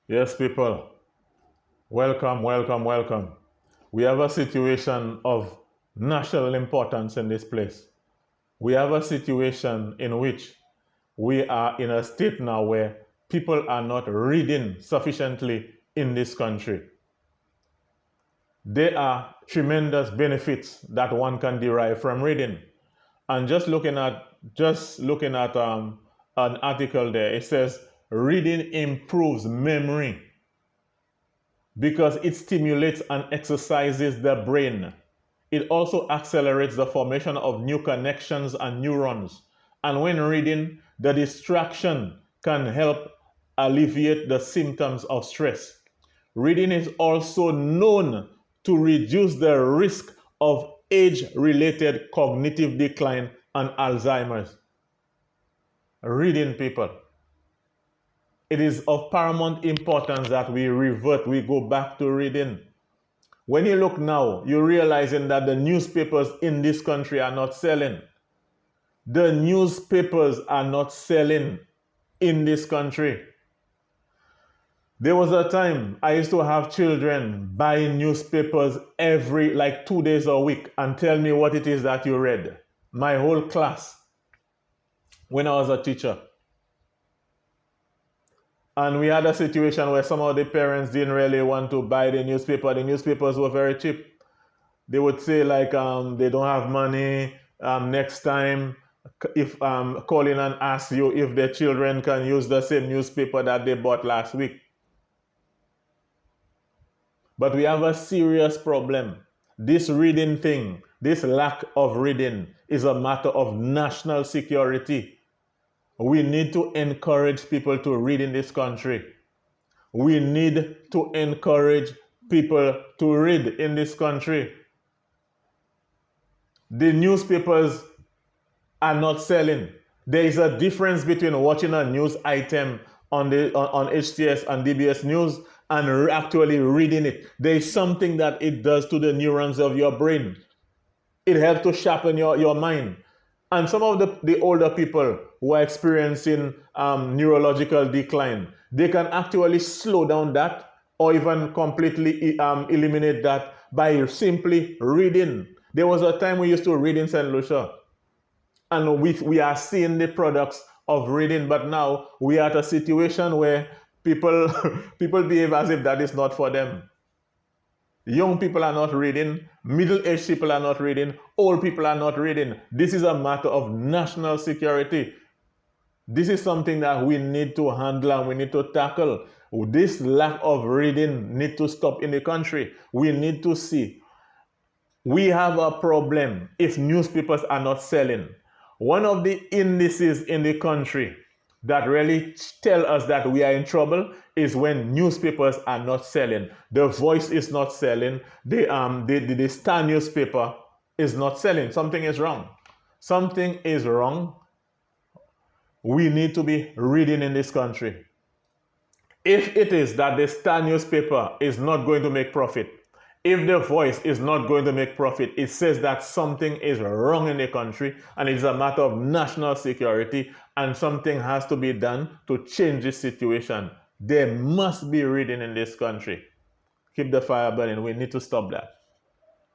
Yes, people, welcome, welcome, welcome. We have a situation of national importance in this place. We have a situation in which we are in a state now where people are not reading sufficiently in this country. There are tremendous benefits that one can derive from reading. And just looking at an article there, it says reading improves memory because it stimulates and exercises the brain. It also accelerates the formation of new connections and neurons. And when reading, the distraction can help alleviate the symptoms of stress. Reading is also known to reduce the risk of age-related cognitive decline and Alzheimer's. Reading, people. It is of paramount importance that we go back to reading. When you look now, you're realizing that the newspapers in this country are not selling. The newspapers are not selling in this country. There was a time I used to have children buying newspapers every 2 days a week and tell me what it is that you read. My whole class when I was a teacher. And we had a situation where some of the parents didn't really want to buy the newspaper. The newspapers were very cheap. They would say they don't have money. Next time, if call in and ask you if their children can use the same newspaper that they bought last week. But we have a serious problem. This reading thing, this lack of reading is a matter of national security. We need to encourage people to read in this country. We need to encourage people to read in this country. The newspapers are not selling. There is a difference between watching a news item on HTS and DBS News and actually reading it. There is something that it does to the neurons of your brain. It helps to sharpen your mind. And some of the older people who are experiencing neurological decline, they can actually slow down that or even completely eliminate that by simply reading. There was a time we used to read in St. Lucia, and we are seeing the products of reading, but now we are at a situation where people behave as if that is not for them. Young people are not reading, middle-aged people are not reading, old people are not reading. This is a matter of national security. This is something that we need to handle and we need to tackle. This lack of reading needs to stop in the country. We need to see. We have a problem if newspapers are not selling. One of the indices in the country that really tell us that we are in trouble is when newspapers are not selling. The Voice is not selling. The Star newspaper is not selling. Something is wrong. Something is wrong. We need to be reading in this country. If it is that the Star newspaper is not going to make profit, if the Voice is not going to make profit, it says that something is wrong in the country and it's a matter of national security and something has to be done to change this situation. There must be reading in this country. Keep the fire burning. We need to stop that.